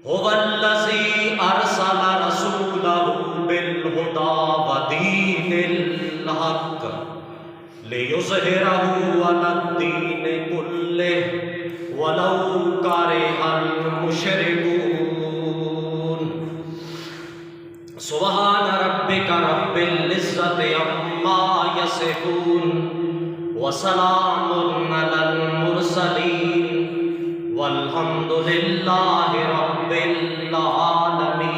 هو الذی ارسل رسولہ بالہدی ودین الحق لیظہرہ علی الدین کلہ ولو کرہ المشرکون۔ سبحان ربک رب العزت عما یصفون وسلام علی المرسلین والحمد للہ رب العالمین۔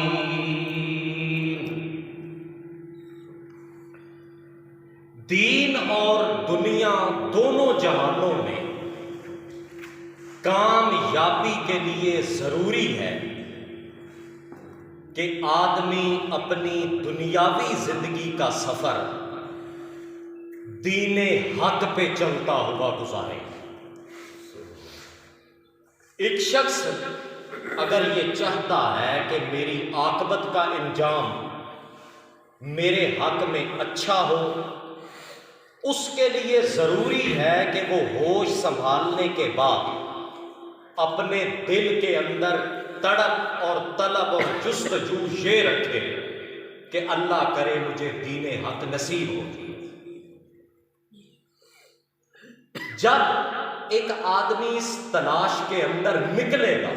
دین اور دنیا دونوں جہانوں میں کامیابی کے لیے ضروری ہے کہ آدمی اپنی دنیاوی زندگی کا سفر دین حق پہ چلتا ہوا گزارے۔ ایک شخص اگر یہ چاہتا ہے کہ میری عاقبت کا انجام میرے حق میں اچھا ہو، اس کے لیے ضروری ہے کہ وہ ہوش سنبھالنے کے بعد اپنے دل کے اندر تڑپ اور طلب اور جستجو یہ رکھے کہ اللہ کرے مجھے دین حق نصیب ہو۔ جب ایک آدمی اس تلاش کے اندر نکلے گا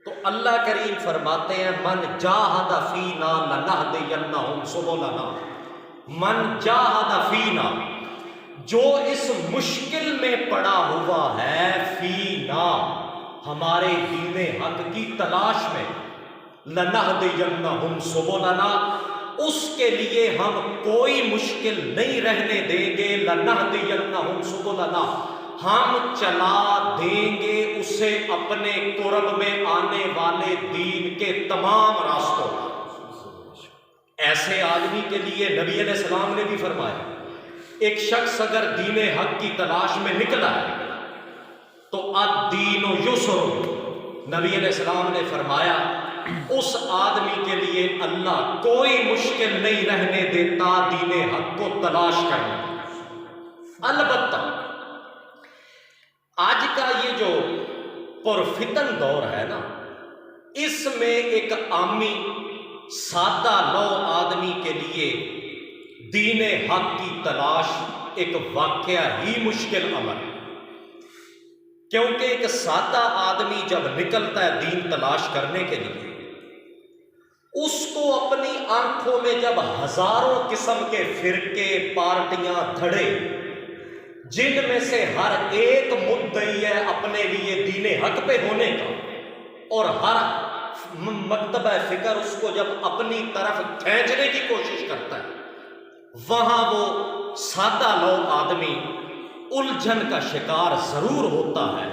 تو اللہ کریم فرماتے ہیں من جاہد فینا لنہدینہم سبلنا، من جاہد فینا، جو اس مشکل میں پڑا ہوا ہے، فینا ہمارے دین حق کی تلاش میں، لنہدینہم سبلنا، اس کے لیے ہم کوئی مشکل نہیں رہنے دیں گے، لنہدینہم سبلنا، ہم چلا دیں گے اسے اپنے قرب میں آنے والے دین کے تمام راستوں۔ ایسے آدمی کے لیے نبی علیہ السلام نے بھی فرمایا ایک شخص اگر دین حق کی تلاش میں نکلا ہے تو الدین یسر، نبی علیہ السلام نے فرمایا اس آدمی کے لیے اللہ کوئی مشکل نہیں رہنے دیتا دین حق کو تلاش کرنے۔ البتہ آج کا یہ جو پرفتن دور ہے نا، اس میں ایک عامی سادہ لو آدمی کے لیے دین حق کی تلاش ایک واقعہ ہی مشکل عمل ہے، کیونکہ ایک سادہ آدمی جب نکلتا ہے دین تلاش کرنے کے لیے، اس کو اپنی آنکھوں میں جب ہزاروں قسم کے فرقے، پارٹیاں، دھڑے، جن میں سے ہر ایک مدعی ہے اپنے لیے دین حق پہ ہونے کا، اور ہر مکتبہ فکر اس کو جب اپنی طرف کھینچنے کی کوشش کرتا ہے، وہاں وہ سادہ لو آدمی الجھن کا شکار ضرور ہوتا ہے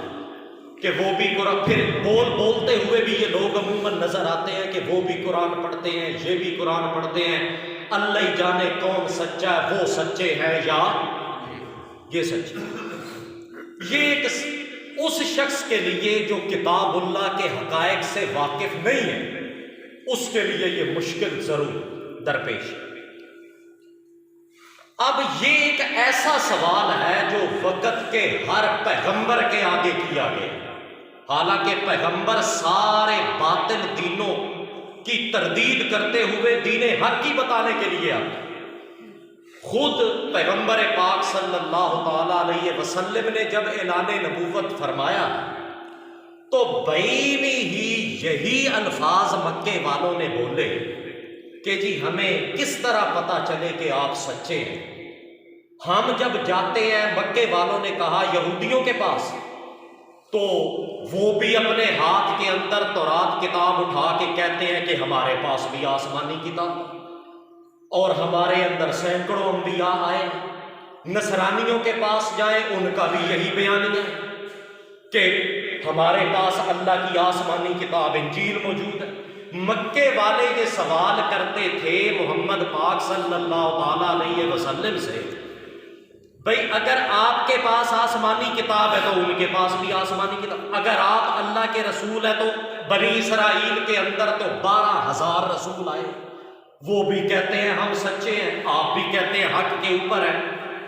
کہ وہ بھی قرآن، پھر بولتے ہوئے بھی یہ لوگ عموماً نظر آتے ہیں کہ وہ بھی قرآن پڑھتے ہیں، یہ بھی قرآن پڑھتے ہیں، اللہ ہی جانے کون سچا ہے، وہ سچے ہیں یا یہ سچے۔ یہ ایک اس شخص کے لیے جو کتاب اللہ کے حقائق سے واقف نہیں ہے، اس کے لیے یہ مشکل ضرور درپیش ہے۔ اب یہ ایک ایسا سوال ہے جو وقت کے ہر پیغمبر کے آگے کیا گیا، حالانکہ پیغمبر سارے باطل دینوں کی تردید کرتے ہوئے دین حق کی بتانے کے لیے آتے۔ خود پیغمبر پاک صلی اللہ تعالی علیہ وسلم نے جب اعلان نبوت فرمایا تو بعینی ہی یہی الفاظ مکے والوں نے بولے کہ جی ہمیں کس طرح پتا چلے کہ آپ سچے ہیں۔ ہم جب جاتے ہیں، مکے والوں نے کہا یہودیوں کے پاس، تو وہ بھی اپنے ہاتھ کے اندر تورات کتاب اٹھا کے کہتے ہیں کہ ہمارے پاس بھی آسمانی کتاب، اور ہمارے اندر سینکڑوں انبیاء آئے۔ نصرانیوں کے پاس جائیں، ان کا بھی یہی بیانیہ ہے کہ ہمارے پاس اللہ کی آسمانی کتاب انجیل موجود ہے۔ مکے والے یہ سوال کرتے تھے محمد پاک صلی اللہ تعالی علیہ وسلم سے، بھئی اگر آپ کے پاس آسمانی کتاب ہے تو ان کے پاس بھی آسمانی کتاب، اگر آپ اللہ کے رسول ہیں تو بنی اسرائیل کے اندر تو 12,000 رسول آئے، وہ بھی کہتے ہیں ہم سچے ہیں، آپ بھی کہتے ہیں حق کے اوپر ہے،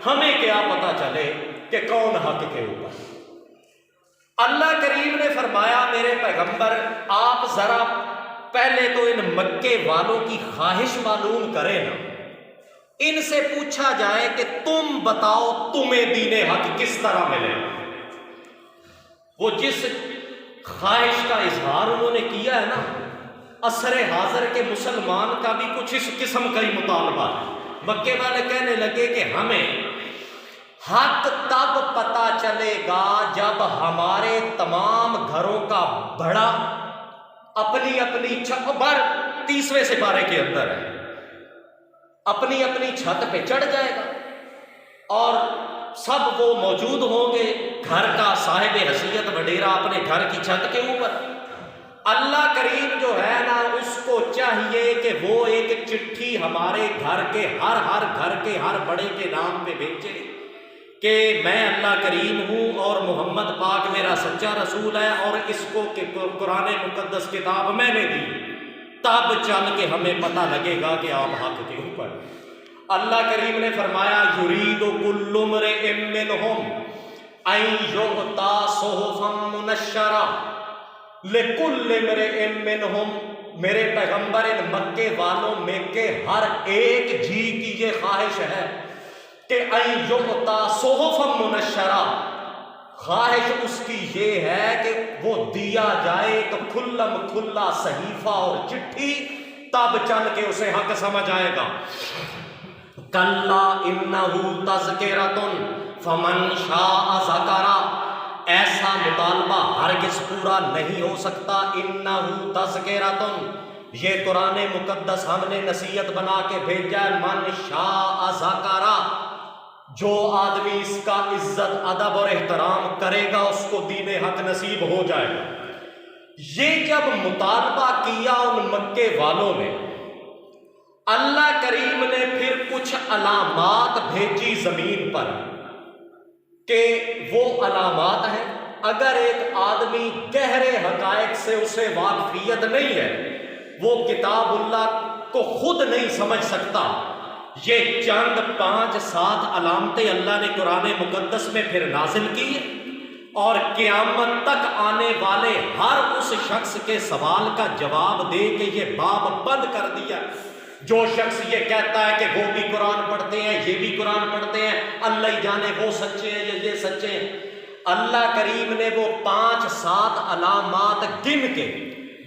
ہمیں کیا پتا چلے کہ کون حق کے اوپر۔ اللہ کریم نے فرمایا میرے پیغمبر آپ ذرا پہلے تو ان مکے والوں کی خواہش معلوم کریں نا، ان سے پوچھا جائے کہ تم بتاؤ تمہیں دین حق کس طرح ملے۔ وہ جس خواہش کا اظہار انہوں نے کیا ہے نا، عصر حاضر کے مسلمان کا بھی کچھ اس قسم کا ہی مطالبہ ہے۔ مکے والے کہنے لگے کہ ہمیں حق تب پتہ چلے گا جب ہمارے تمام گھروں کا بڑا اپنی اپنی چھت پر 30ویں سپارے کے اندر ہے، اپنی اپنی چھت پہ چڑھ جائے گا اور سب وہ موجود ہوں گے، گھر کا صاحب حیثیت وڈیرا اپنے گھر کی چھت کے اوپر۔ اللہ کریم جو ہے نا اس کو چاہیے کہ وہ ایک چٹھی ہمارے گھر کے ہر گھر کے ہر بڑے کے نام پہ بھیجے کہ میں اللہ کریم ہوں اور محمد پاک میرا سچا رسول ہے اور اس کو کہ قرآن مقدس کتاب میں نے دی، تب چل کے ہمیں پتہ لگے گا کہ آپ حق کے اوپر۔ اللہ کریم نے فرمایا یرید کل امرئ منہم ان یؤتی صحفا منشرہ لکل امرئ منہم، میرے پیغمبر ان مکے والوں میں کے ہر ایک جی کی یہ خواہش ہے کہ ان یؤتی صحفا منشرہ، خواہش اس کی یہ ہے کہ وہ دیا جائے تو کھلم کھلا صحیفہ اور چٹھی، تب چل کے اسے حق سمجھ آئے گا۔ کلا انہ تذکرۃ فمن شاء ذکرہ، ایسا مطالبہ ہرگز پورا نہیں ہو سکتا۔ انہ تذکرۃ، یہ قرآن مقدس ہم نے نصیحت بنا کے بھیجا ہے، من شاء ذکرہ، جو آدمی اس کا عزت ادب اور احترام کرے گا اس کو دین حق نصیب ہو جائے گا۔ یہ جب مطالبہ کیا ان مکے والوں نے، اللہ کریم نے پھر کچھ علامات بھیجی زمین پر کہ وہ علامات ہیں اگر ایک آدمی گہرے حقائق سے اسے واقفیت نہیں ہے، وہ کتاب اللہ کو خود نہیں سمجھ سکتا، یہ چند 5-7 علامتیں اللہ نے قرآن مقدس میں پھر نازل کی اور قیامت تک آنے والے ہر اس شخص کے سوال کا جواب دے کے یہ باب بند کر دیا۔ جو شخص یہ کہتا ہے کہ وہ بھی قرآن پڑھتے ہیں یہ بھی قرآن پڑھتے ہیں، اللہ ہی جانے وہ سچے ہیں یا یہ سچے ہیں، اللہ کریم نے وہ 5-7 علامات گن کے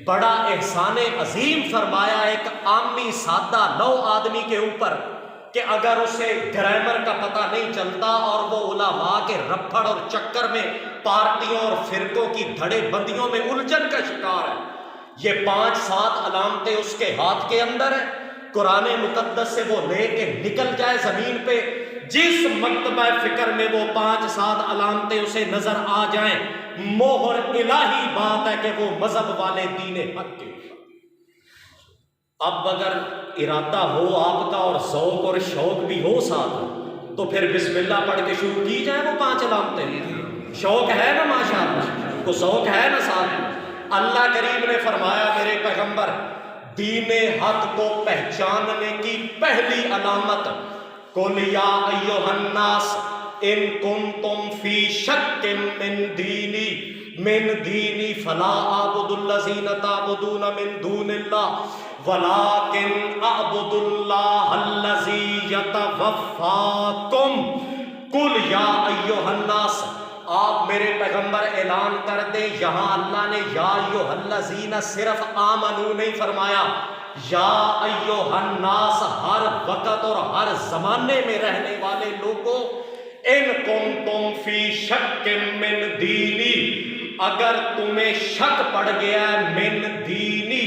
بڑا احسان عظیم فرمایا ایک عامی سادہ لو آدمی کے اوپر کہ اگر اسے گرامر کا پتہ نہیں چلتا اور وہ علماء کے رپھڑ اور چکر میں پارٹیوں اور فرقوں کی دھڑے بندیوں میں الجھن کا شکار ہے، یہ 5-7 علامتیں اس کے ہاتھ کے اندر ہیں، قرآن مقدس سے وہ لے کے نکل جائے زمین پہ، جس مکتبہ فکر میں وہ 5-7 علامتیں اسے نظر آ جائیں، موہر الہی بات ہے کہ وہ مذہب والے دین حق کے۔ اب اگر ارادہ ہو آپ کا اور ذوق اور شوق بھی ہو ساتھ تو پھر بسم اللہ پڑھ کے شروع کی جائے وہ 5 علامتیں۔ شوق ہے نا ماشاءاللہ، کو ذوق ہے نا ساتھ۔ اللہ کریم نے فرمایا میرے پیغمبر دین حق کو پہچاننے کی پہلی علامت قل یا ایھا الناس ان کنتم فی شک من دینی فلا اعبد الذین تعبدون من دون اللہ ولکن اعبد اللہ الذی یتوفاکم۔ قل یا ایھا الناس، آپ میرے پیغمبر اعلان کر دیں، یہاں اللہ نے یا ایھا الذین صرف آمنو نہیں فرمایا، یا ایھا الناس ہر وقت اور ہر زمانے میں رہنے والے لوگوں، ان کنتم فی شک من دینی، اگر تمہیں شک پڑ گیا ہے من دینی،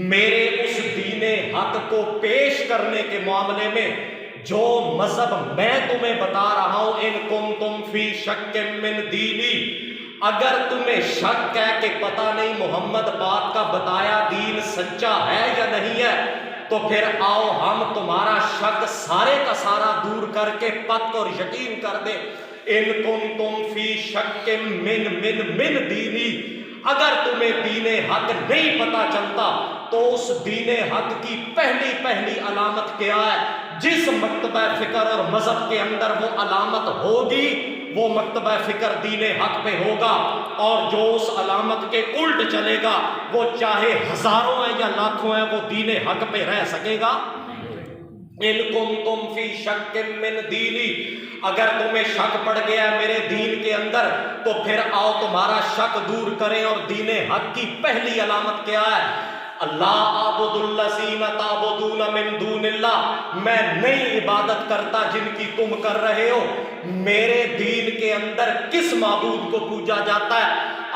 میرے اس دین حق کو پیش کرنے کے معاملے میں، جو مذہب میں تمہیں بتا رہا ہوں، ان کنتم فی شک من دینی، اگر تمہیں شک ہے کہ پتہ نہیں محمد پاک کا بتایا دین سچا ہے یا نہیں ہے، تو پھر آؤ ہم تمہارا شک سارے کا سارا دور کر کے پک اور یقین کر دیں۔ ان کنتم فی شک من دینی، اگر تمہیں دین حق نہیں پتہ چلتا تو اس دین حق کی پہلی علامت کیا ہے؟ جس مکتبہ فکر اور مذہب کے اندر وہ علامت ہوگی وہ مکتبہ فکر دین حق پہ ہوگا، اور جو اس علامت کے الٹ چلے گا وہ چاہے ہزاروں ہیں یا لاکھوں ہیں وہ دین حق پہ رہ سکے گا؟ ان کنتم فی شک من دینی، اگر تمہیں شک پڑ گیا ہے میرے دین کے اندر تو پھر آؤ تمہارا شک دور کریں، اور دین حق کی پہلی علامت کیا ہے؟ اللہ اعبد الذین تعبدون من دون اللہ، میں نہیں عبادت کرتا جن کی تم کر رہے ہو، میرے دین کے اندر کس معبود کو پوجا جاتا ہے؟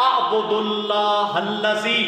اعبد اللہ الذی،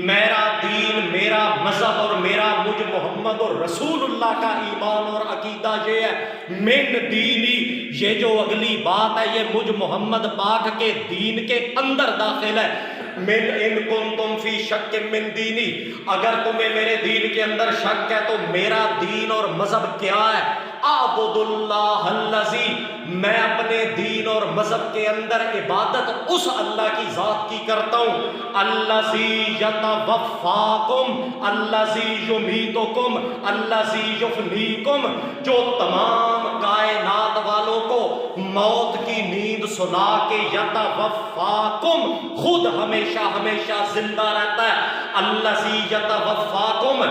میرا دین، میرا مذہب اور میرا مجھ محمد اور رسول اللہ کا ایمان اور عقیدہ یہ ہے، من دینی، یہ جو اگلی بات ہے یہ مجھ محمد پاک کے دین کے اندر داخل ہے۔ من ان کنتم فی شک من دینی، اگر تمہیں میرے دین کے اندر شک ہے تو میرا دین اور مذہب کیا ہے؟ اعبد اللہ الذی، میں اپنے دین اور مذہب کے اندر عبادت اس اللہ کی ذات کی کرتا ہوں، الذی یتوفاکم الذی یمیتکم الذی یفنیکم، جو تمام کائنات والوں کو موت کی نیند سلا کے یتوفاکم، خود ہمیشہ ہمیشہ زندہ رہتا ہے، الذی یتوفاکم،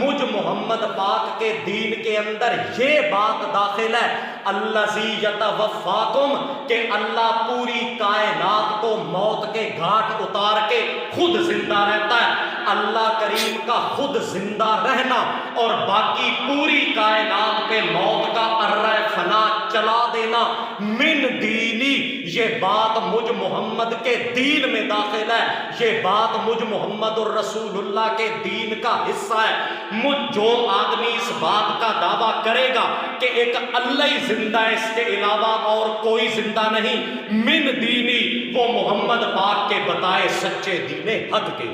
مجھ محمد پاک کے دین کے اندر یہ بات داخل ہے، الذی یتوفاکم، کہ اللہ پوری کائنات کو موت کے گھاٹ اتار کے خود زندہ رہتا ہے۔ اللہ کریم کا خود زندہ رہنا اور باقی پوری کائنات پہ موت کا ارہ فنا چلا دینا، من دینی، یہ بات مجھ محمد کے دین میں داخل ہے، یہ بات مجھ محمد الرسول اللہ کے دین کا حصہ ہے۔ مجھ جو آدمی اس بات کا دعویٰ کرے گا کہ ایک اللہ ہی زندہ ہے، اس کے علاوہ اور کوئی زندہ نہیں، من دینی، وہ محمد پاک کے بتائے سچے دین حق کے۔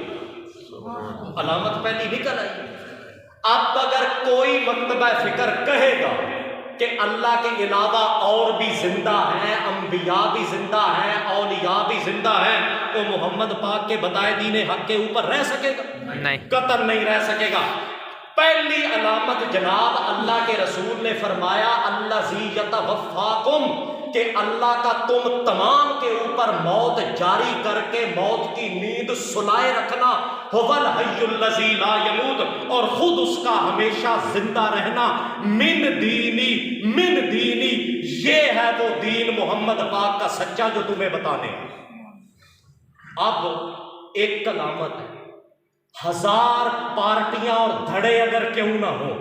علامت پہلی نکل آئی۔ اب اگر کوئی مکتبہ فکر کہے گا کہ اللہ کے علاوہ اور بھی زندہ ہیں، انبیاء بھی زندہ ہیں، اولیاء بھی زندہ ہیں، تو محمد پاک کے بتائے دین حق کے اوپر رہ سکے گا؟ نہیں، قطعاً نہیں رہ سکے گا۔ پہلی علامت جناب اللہ کے رسول نے فرمایا الذی یتوفاکم، کہ اللہ کا تم تمام کے اوپر موت جاری کر کے موت کی نیند سلائے رکھنا، هو الحی الذی لا یموت، اور خود اس کا ہمیشہ زندہ رہنا، من دینی، من دینی، یہ ہے وہ دین محمد پاک کا سچا جو تمہیں بتانے۔ اب ایک علامت ہے، ہزار پارٹیاں اور دھڑے اگر کیوں نہ ہو،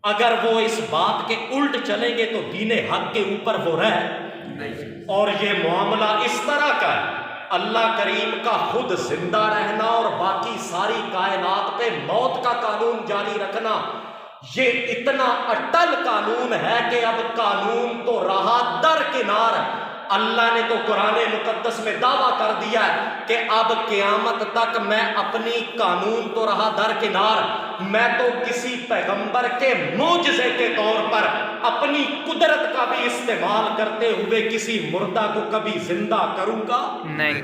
اگر وہ اس بات کے الٹ چلیں گے تو دین حق کے اوپر وہ رہ نہیں۔ اور یہ معاملہ اس طرح کا ہے، اللہ کریم کا خود زندہ رہنا اور باقی ساری کائنات پہ موت کا قانون جاری رکھنا، یہ اتنا اٹل قانون ہے کہ اب قانون تو رہا درکنار۔ اللہ نے تو قرآن مقدس میں دعویٰ کر دیا ہے کہ اب قیامت تک میں اپنی قانون تو رہا درکنار، میں تو کسی پیغمبر کے معجزے کے طور پر اپنی قدرت کا بھی استعمال کرتے ہوئے کسی مردہ کو کبھی زندہ کروں گا نہیں۔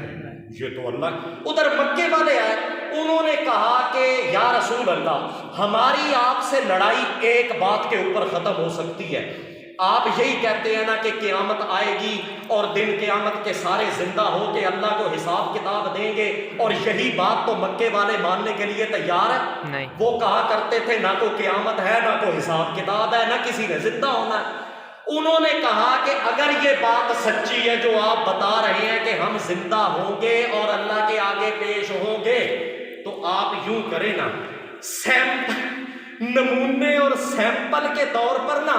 یہ تو اللہ۔ ادھر مکے والے آئے، انہوں نے کہا کہ یا رسول اللہ، ہماری آپ سے لڑائی ایک بات کے اوپر ختم ہو سکتی ہے، آپ یہی کہتے ہیں نا کہ قیامت آئے گی اور دن قیامت کے سارے زندہ ہو کے اللہ کو حساب کتاب دیں گے، اور یہی بات تو مکے والے ماننے کے لیے تیار ہے نہیں۔ وہ کہا کرتے تھے نہ تو قیامت ہے، نہ کوئی حساب کتاب ہے، نہ کسی نے زندہ ہونا ہے۔ انہوں نے کہا کہ اگر یہ بات سچی ہے جو آپ بتا رہے ہیں کہ ہم زندہ ہوں گے اور اللہ کے آگے پیش ہوں گے، تو آپ یوں کریں نا، نمونے اور سیمپل کے طور پر نا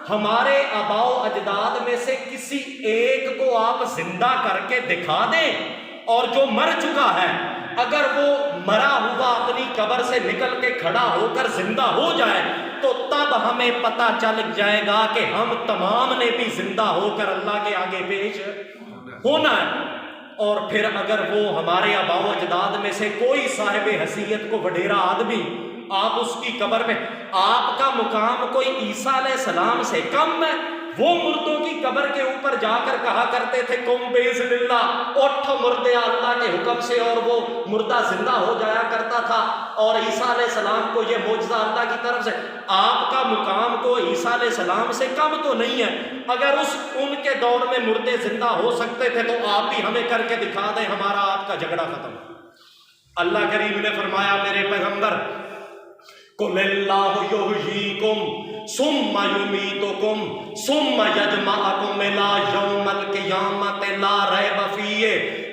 ہمارے آباء و اجداد میں سے کسی ایک کو آپ زندہ کر کے دکھا دیں، اور جو مر چکا ہے اگر وہ مرا ہوا اپنی قبر سے نکل کے کھڑا ہو کر زندہ ہو جائے تو تب ہمیں پتہ چل جائے گا کہ ہم تمام نے بھی زندہ ہو کر اللہ کے آگے پیش ہونا ہے۔ اور پھر اگر وہ ہمارے آباء و اجداد میں سے کوئی صاحب حیثیت کو وڈیرا آدمی، آپ اس کی قبر میں، آپ کا مقام کوئی عیسیٰ علیہ السلام سے کم ہے؟ وہ مردوں کی قبر کے اوپر جا کر کہا کرتے تھے قم باذن اللہ، اٹھ مردیا اللہ کے حکم سے، اور وہ مردہ زندہ ہو جایا کرتا تھا۔ اور عیسیٰ علیہ السلام کو یہ معجزہ اللہ کی طرف سے، آپ کا مقام کو عیسیٰ علیہ السلام سے کم تو نہیں ہے؟ اگر ان کے دور میں مردے زندہ ہو سکتے تھے تو آپ بھی ہمیں کر کے دکھا دیں، ہمارا آپ کا جھگڑا ختم۔ اللہ کریم نے فرمایا میرے پیغمبر، قُلِ اللَّهُ يُحْيِيكُمْ ثُمَّ يُمِيتُكُمْ ثُمَّ يَجْمَعُكُمْ إِلَىٰ يَوْمِ الْقِيَامَةِ لَا رَيْبَ فِيهِ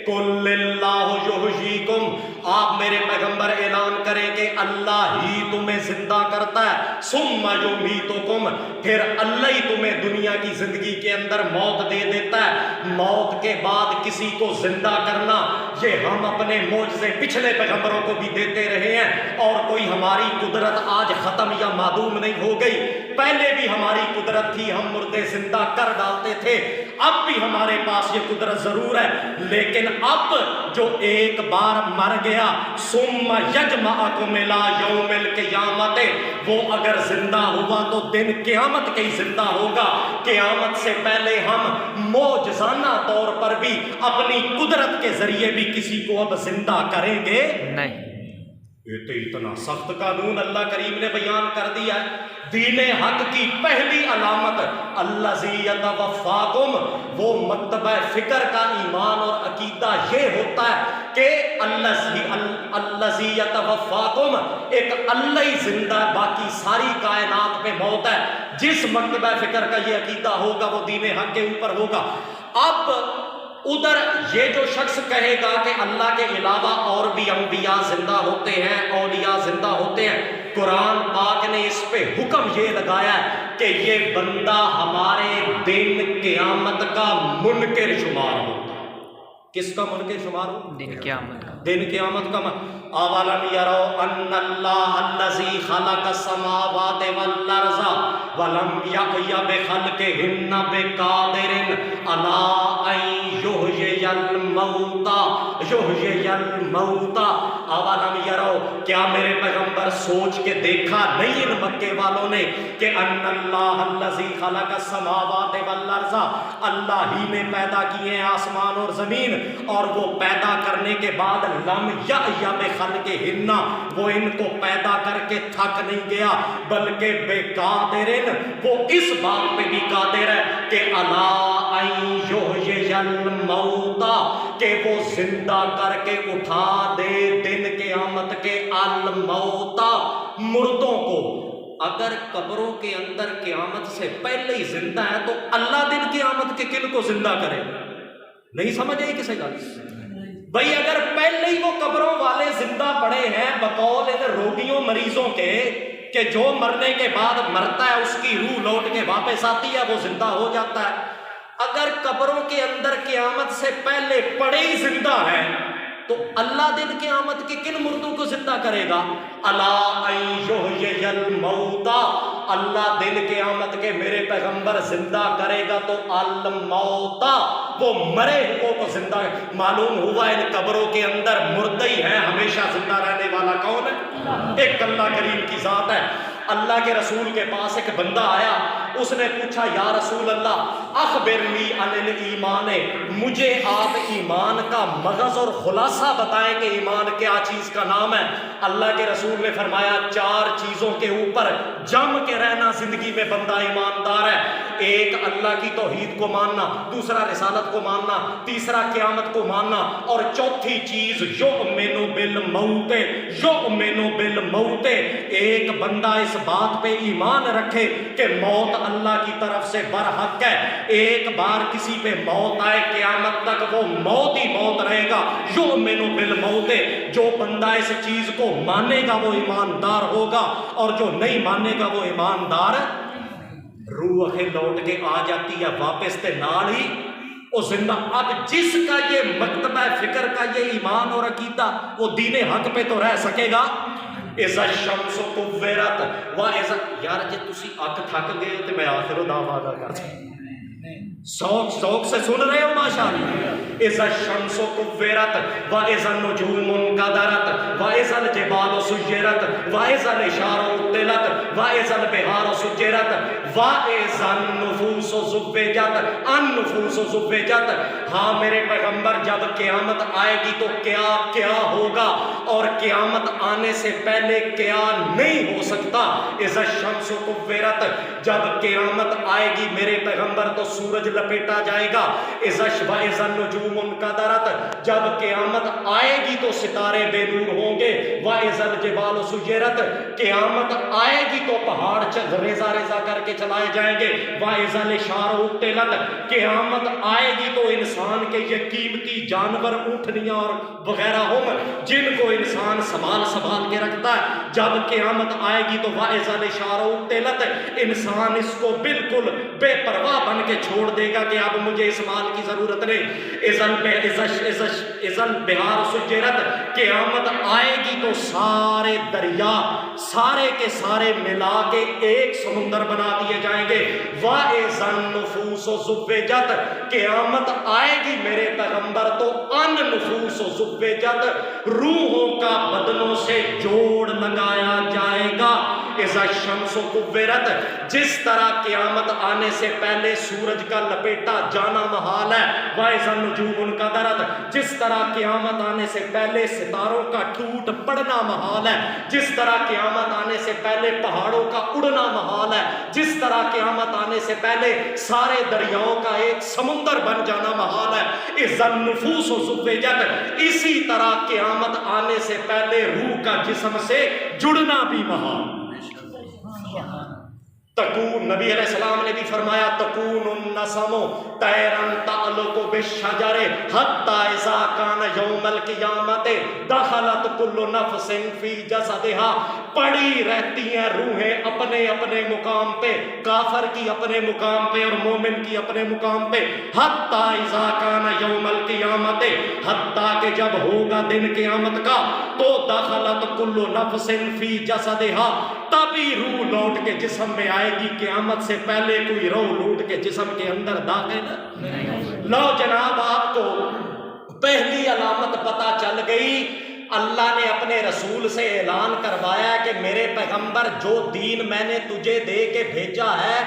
قُلِ اللَّهُ يُحْيِيكُمْ، آپ میرے پیغمبر اعلان کریں کہ اللہ ہی تمہیں زندہ کرتا ہے، ثُمَّ يُمِيتُكُمْ، پھر اللہ ہی تمہیں دنیا کی زندگی کے اندر موت دے دیتا ہے۔ موت کے بعد کسی کو زندہ کرنا یہ ہم اپنے معجزے پچھلے پیغمبروں کو بھی دیتے رہے ہیں، اور کوئی ہماری قدرت آج ختم یا معدوم نہیں ہو گئی۔ پہلے بھی ہماری قدرت تھی، ہم مردے زندہ کر ڈالتے تھے، اب بھی ہمارے پاس یہ قدرت ضرور ہے، لیکن اب جو ایک بار مر گیا ثم یجمعکم الی یوم القیامت، وہ اگر زندہ ہوا تو دن قیامت کے ہی زندہ ہوگا۔ قیامت سے پہلے ہم معجزانہ طور پر بھی اپنی قدرت کے ذریعے بھی کسی کو اب زندہ کریں گے نہیں۔ یہ تو اتنا سخت قانون اللہ کریم نے بیان کر دیا ہے۔ دین حق کی پہلی علامت الذی یتوفاکم، وہ مکتبہ فکر کا ایمان اور عقیدہ یہ ہوتا ہے کہ الذی یتوفاکم، ایک اللہ ہی زندہ ہے، باقی ساری کائنات میں موت ہے۔ جس مکتبہ فکر کا یہ عقیدہ ہوگا وہ دین حق کے اوپر ہوگا۔ اب ادھر یہ جو شخص کہے گا کہ اللہ کے علاوہ اور بھی انبیاء زندہ ہوتے ہیں، اولیاء زندہ ہوتے ہیں، قرآن پاک نے اس پہ حکم یہ لگایا ہے کہ یہ بندہ ہمارے دن قیامت کا منکر شمار ہوتا ہے۔ کس کا منکر شمار ہو؟ دن قیامت کا۔ دن قیامت کا اولم یروا ان اللہ الذی خلق السماوات والارض ولم یعی بخلقہن بقادر علی ان یحیی الموتى اولم یروا، کیا میرے پیغمبر سوچ کے دیکھا نہیں ان مکے والوں نے کہ ان اللہ الذی خلق السماوات والارض، اللہ ہی نے پیدا کیے ہیں آسمان اور زمین، اور وہ پیدا کرنے کے بعد لم یعی بخلقہن، وہ ان کو پیدا کر کے تھک نہیں گیا، بلکہ بے قادرن، وہ اس بات پہ بھی قادر ہے کہ الا ان یحیی الموتى، کہ وہ زندہ کر کے اٹھا دے دن قیامت کے الموتى، مردوں کو۔ اگر قبروں کے اندر قیامت سے پہلے ہی زندہ ہے تو اللہ دن قیامت کے کن کو زندہ کرے؟ نہیں سمجھ آئی کسی گل؟ بھئی اگر پہلے ہی وہ قبروں والے زندہ پڑے ہیں بقول ان روگیوں مریضوں کے کہ جو مرنے کے بعد مرتا ہے اس کی روح لوٹ کے واپس آتی ہے، وہ زندہ ہو جاتا ہے، اگر قبروں کے اندر قیامت سے پہلے پڑے ہی زندہ ہے تو اللہ دن قیامت کے کن مردوں کو زندہ کرے گا؟ الا ان یحیی الموتى، اللہ دن قیامت کے میرے پیغمبر زندہ کرے گا تو الموتى، وہ مرے ہوئے کو زندہ۔ معلوم ہوا ان قبروں کے اندر مردے ہی ہیں، ہمیشہ زندہ رہنے والا کون ہے؟ ایک اللہ کریم کی ذات ہے۔ اللہ کے رسول کے پاس ایک بندہ آیا، اس نے پوچھا یا رسول اللہ اخبرنی عن الایمان، مجھے آپ ایمان کا مغز اور خلاصہ بتائیں کہ ایمان کیا چیز کا نام ہے۔ اللہ کے رسول نے فرمایا 4 چیزوں کے اوپر جم کے رہنا زندگی میں بندہ ایماندار ہے۔ ایک اللہ کی توحید کو ماننا، دوسرا رسالت کو ماننا، تیسرا قیامت کو ماننا، اور چوتھی چیز یؤمن بالموت، یؤمن بالموت، ایک بندہ اس بات پہ ایمان رکھے کہ موت اللہ کی طرف سے برحق ہے، ایک بار کسی پہ موت آئے قیامت تک وہ موت ہی موت رہے گا۔ یؤمن بالموت، جو بندہ اس چیز کو مانے گا وہ ایماندار ہوگا، اور جو نہیں مانے گا وہ ایماندار، روح لوٹ کے آ جاتی ہے واپس تے نال ہی وہ زندہ۔ اب جس کا یہ مکتبہ فکر کا یہ ایمان اور عقیدہ، وہ دین حق پہ تو رہ سکے گا۔ اذا الشمس كورت واذا، یار جے تسی اک تھک گئے ہو تے میں آخر دعویٰ کر ذوق سے سن رہے ہو ماشاءاللہ۔ اذا الشمس كورت واذا النجوم انكدرت واذا الجبال الجبال سجرت وإذا العشار عطلت وإذا البحار سجرت وإذا النفوس زوجت النفوس زوجت۔ ہاں میرے پیغمبر، جب قیامت آئے گی تو کیا کیا ہوگا اور قیامت آنے سے پہلے کیا نہیں ہو سکتا۔ اذا الشمس کورت، جب قیامت آئے گی میرے پیغمبر تو سورج لپیٹا جائے گا۔ اذا النجوم انکدرت، جب قیامت آئے گی تو ستارے بے نور ہوں گے۔ واذا الجبال سجرت، قیامت آئے گی تو پہاڑ ریزہ ریزہ کر کے چلائے جائیں گے۔ واذا العشار عطلت، قیامت آئے گی تو انسان کے یہ قیمتی جانور اونٹنیاں اور وغیرہ ہوں جن کو انسان سنبھال کے رکھتا ہے، جب قیامت آئے گی تو واذا العشار عطلت، انسان اس کو بالکل بے پرواہ بن کے چھوڑ دے گا کہ اب مجھے اس مال کی ضرورت نہیں۔ اذا البحار سجرت، قیامت آئے گی تو سارے دریا سارے کے سارے ملا کے ایک سمندر بنا دیے جائیں گے۔ واذا النفوس زوجت، قیامت آئے گی میرے پیغمبر تو ان نفوس زوجت، روحوں کا بدنوں سے جوڑ لگایا جائے گا۔ اذا الشمس کورت، جس طرح قیامت آنے سے پہلے سورج کا لپیٹا جانا محال ہے۔ واذا النجوم انکدرت، جس طرح قیامت آنے سے پہلے ستاروں کا ٹوٹ پڑنا محال ہے، جس طرح قیامت آنے سے پہلے پہاڑوں کا اڑنا محال ہے، جس طرح قیامت آنے سے پہلے سارے دریاؤں کا ایک سمندر بن جانا محال ہے۔ اذا النفوس زوجت، اسی طرح قیامت آنے سے پہلے روح کا جسم سے جڑنا بھی محال۔ تکون، نبی علیہ السلام نے بھی فرمایا تکون النسم طیرا تعلق بالشجر حتی اذا کان یوم القیامت دخلت کل نفس فی جسدها، پڑی رہتی ہیں روحیں اپنے اپنے مقام پہ، کافر کی اپنے مقام پہ اور مومن کی اپنے مقام پہ۔ حتی اذا کان یوم القیامت، حتی کہ جب ہوگا دن قیامت کا تو دخلت کل نفس فی جسدها، تبھی روح لوٹ کے جسم میں آئے گی۔ قیامت سے پہلے کوئی روح لوٹ کے جسم کے اندر داخل نہیں۔ لو جناب، آپ کو پہلی علامت پتہ چل گئی۔ اللہ نے اپنے رسول سے اعلان کروایا کہ میرے پیغمبر جو دین میں نے تجھے دے کے بھیجا ہے،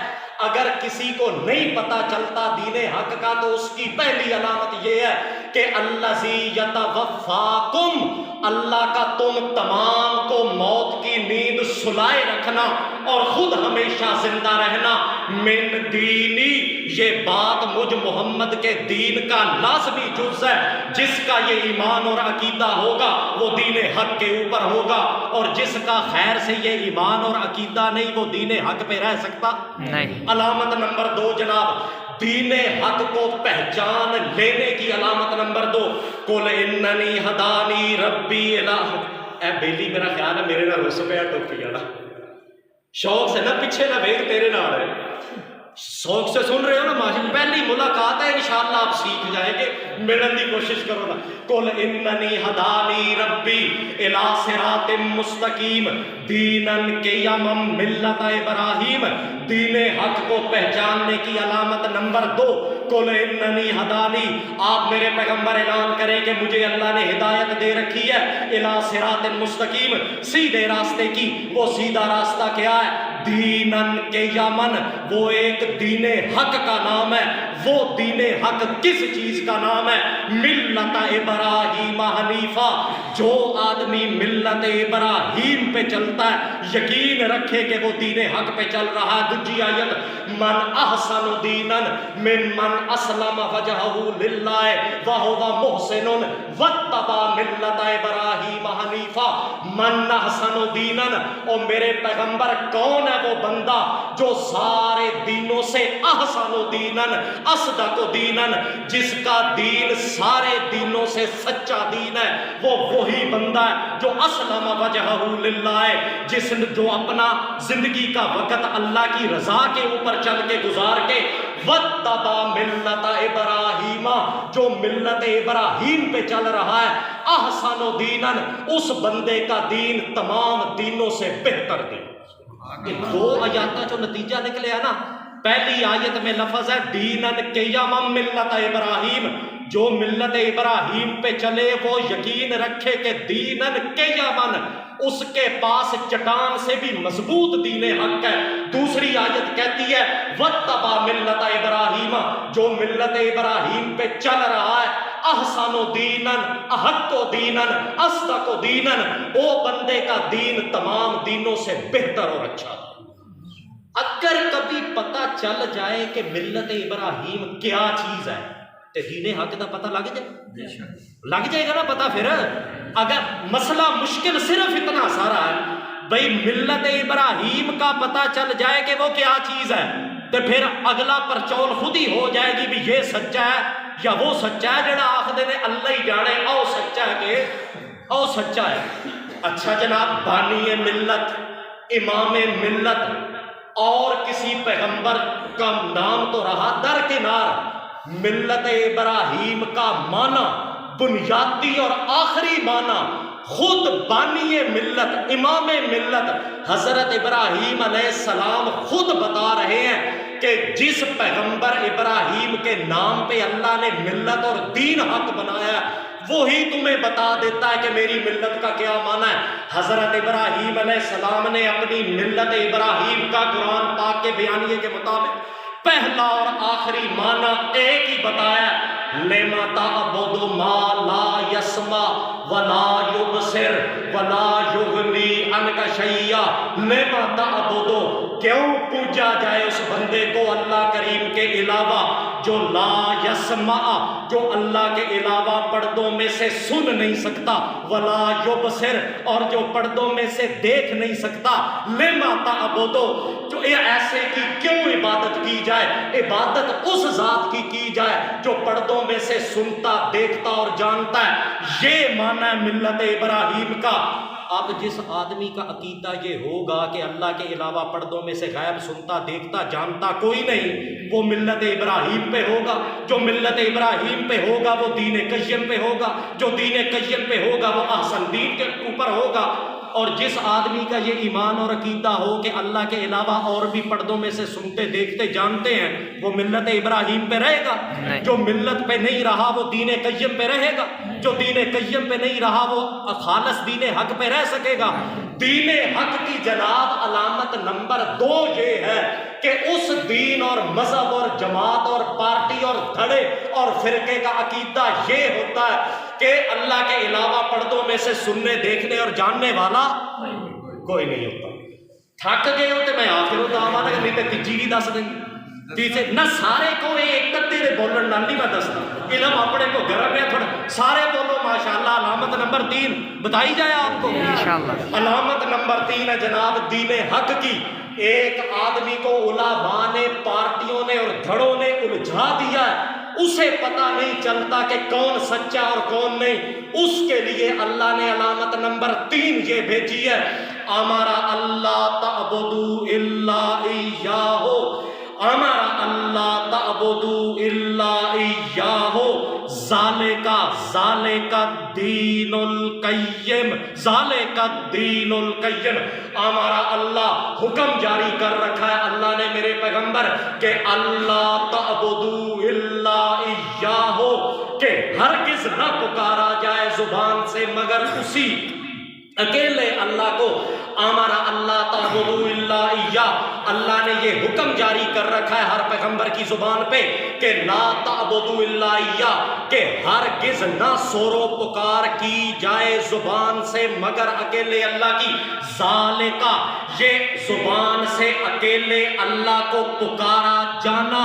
اگر کسی کو نہیں پتا چلتا دین حق کا تو اس کی پہلی علامت یہ ہے کہ الذی یتوفاکم، اللہ کا تم تمام کو موت کی نیند سلائے رکھنا اور خود ہمیشہ زندہ رہنا۔ من دینی، یہ بات مجھ محمد کے دین کا لازمی جز ہے۔ جس کا یہ ایمان اور عقیدہ ہوگا وہ دین حق کے اوپر ہوگا، اور جس کا خیر سے یہ ایمان اور عقیدہ نہیں وہ دین حق پہ رہ سکتا نہیں۔ علامت نمبر 2 جناب، دین حق کو پہچان لینے کی علامت نمبر 2، قل اننی ہدانی ربی الہ۔ اے بیلی، میرا خیال ہے میرے نہ روس پہ ٹوپی ہے نا، شوق سے نہ پیچھے نہ ویگ تیرے نال ہے، شوق سے سن رہے ہو نا ماشاء، پہلی ملاقات ہے، انشاءاللہ آپ سیکھ جائیں گے، ملن کی کوشش کرو نا۔ قل اننی ہدانی ربی الی صراط مستقیم دینا قیما ملت ابراہیم۔ دین حق کو پہچاننے کی علامت نمبر 2، قل اننی ہدانی، آپ میرے پیغمبر اعلان کریں کہ مجھے اللہ نے ہدایت دے رکھی ہے الی صراط مستقیم، سیدھے راستے کی۔ وہ سیدھا راستہ کیا ہے؟ دینن کے یمن، وہ ایک دین حق کا نام ہے۔ وہ دین حق کس چیز کا نام ہے؟ ملت ابراہیم حنیفہ۔ جو آدمی ملت ابراہیم پہ چلتا ہے یقین رکھے کہ وہ دین حق پہ چل رہا ہے۔ دوسری آیت، من احسن دینن ممن اسلم وجہہ للہ وہو محسن واتبع ملت ابراہیم حنیفہ۔ من احسن دینن، اور میرے پیغمبر کون ہے وہ بندہ جو سارے دینوں سے احسن دینن، اصدق دینن، جس کا دین سارے دینوں سے سچا دین ہے، وہ وہی بندہ ہے جو اسلم وجہہ للہ ہے، جس نے جو اپنا زندگی کا وقت اللہ کی رضا کے اوپر چل کے گزار کے واتبع ملت ابراہیم، جو ملت ابراہیم پہ چل رہا ہے، احسن دینن، اس بندے کا دین تمام دینوں سے بہتر دین۔ یہ 2 آیاتوں جو نتیجہ نکلے ہے نا، پہلی آیت میں لفظ ہے دینن قیما ملت ابراہیم، جو ملت ابراہیم پہ چلے وہ یقین رکھے کہ دینن قیمن، اس کے پاس چٹان سے بھی مضبوط دین حق ہے۔ دوسری آیت کہتی ہے وَاتَّبَعَ مِلَّتَ ابراہیم، جو ملت ابراہیم پہ چل رہا ہے، احسن دینن، احق دینن، اصدق دینن، وہ بندے کا دین تمام دینوں سے بہتر اور اچھا۔ اگر کبھی پتہ چل جائے کہ ملت ابراہیم کیا چیز ہے تو دین حق کا پتہ لگ جائے گا نا پتہ۔ پھر اگر مسئلہ مشکل صرف اتنا سارا ہے بھئی ملت ابراہیم کا پتہ چل جائے کہ وہ کیا چیز ہے، تو پھر اگلا پرچول خود ہی ہو جائے گی بھی یہ سچا ہے یا وہ سچا ہے، جڑا آخدے نے اللہ ہی جانے او سچا ہے کہ او سچا ہے۔ اچھا جناب، بانی ملت، امام ملت اور کسی پیغمبر کا نام تو رہا درکنار، ملت ابراہیم کا معنی، بنیادی اور آخری معنی خود بانی ملت، امام ملت حضرت ابراہیم علیہ السلام خود بتا رہے ہیں کہ جس پیغمبر ابراہیم کے نام پہ اللہ نے ملت اور دین حق بنایا وہی تمہیں بتا دیتا ہے کہ میری ملت کا کیا معنی ہے۔ حضرت ابراہیم علیہ السلام نے اپنی ملت ابراہیم کا قرآن پاک کے بیانیے کے مطابق پہلا اور آخری معنی ایک ہی بتایا، لِمَ تَعْبُدُ مَا لَا يَسْمَعُ وَلَا يُبْصِرُ وَلَا يُغْنِي عَنْكَ شَيْئًا، لِمَ تَعْبُدُ، کیوں پوجا جائے اس بندے کو اللہ کریم کے علاوہ جو لا یسمع، جو اللہ کے علاوہ پردوں میں سے سن نہیں سکتا، ولا یبصر، اور جو پردوں میں سے دیکھ نہیں سکتا، لما تعبد، جو ایسے کی کیوں عبادت کی جائے، عبادت اس ذات کی جائے جو پردوں میں سے سنتا دیکھتا اور جانتا ہے۔ یہ معنی ہے ملت ابراہیم کا۔ اب جس آدمی کا عقیدہ یہ ہوگا کہ اللہ کے علاوہ پردوں میں سے غیب سنتا دیکھتا جانتا کوئی نہیں، وہ ملت ابراہیم پہ ہوگا۔ جو ملت ابراہیم پہ ہوگا وہ دین قیم پہ ہوگا، جو دین قیم پہ ہوگا وہ احسن دین کے اوپر ہوگا۔ اور جس آدمی کا یہ ایمان اور عقیدہ ہو کہ اللہ کے علاوہ اور بھی پردوں میں سے سنتے دیکھتے جانتے ہیں، وہ ملت ابراہیم پہ رہے گا۔ جو ملت پہ نہیں رہا وہ دین قیم پہ رہے گا، جو دین قیم پہ نہیں رہا وہ خالص دین حق پہ رہ سکے گا۔ دین حق کی جناب علامت نمبر 2 یہ ہے کہ اس دین اور مذہب اور جماعت اور پارٹی اور دھڑے اور فرقے کا عقیدہ یہ ہوتا ہے کہ اللہ کے علاوہ پردوں میں سے سننے دیکھنے اور جاننے والا کوئی نہیں ہوتا۔ تھک گئے ہوتے میں آخر دعوانا کہ نہیں تے تیجی بھی دس دیں تیسے نہ سارے کو ایک کدے دے بولن نہ نہیں میں دستا، علم اپنے کو گرم ہے تھوڑا سارے بولو ماشاءاللہ۔ علامت نمبر 3 بتائی جائے آپ کو انشاءاللہ۔ علامت نمبر 3 ہے جناب دین حق کی۔ ایک آدمی کو علماء نے، پارٹیوں نے اور دھڑوں نے الجھا دیا ہے، اسے پتہ نہیں چلتا کہ کون سچا اور کون نہیں۔ اس کے لیے اللہ نے علامت نمبر 3 یہ بھیجی ہے، امر اللہ تعبدوا الا ایاہ، امر اللہ تعبدوا الا ایاہ، ذالک دین القیم، ذالک دین القیم۔ ہمارا اللہ حکم جاری کر رکھا ہے اللہ نے میرے پیغمبر کہ اللہ تعبدوا الا ایاہ، کہ ہرگز نہ پکارا جائے زبان سے مگر اسی اکیلے اللہ کو۔ ہمارا اللہ تعبدوا الا ایاہ، اللہ نے یہ حکم جاری کر رکھا ہے ہر پیغمبر کی زبان پہ کہ لا تعبدوا الا ایاہ، کہ ہرگز نہ سورو پکار کی جائے زبان سے مگر اکیلے اللہ کی۔ ذالکا، یہ زبان سے اکیلے اللہ کو پکارا جانا،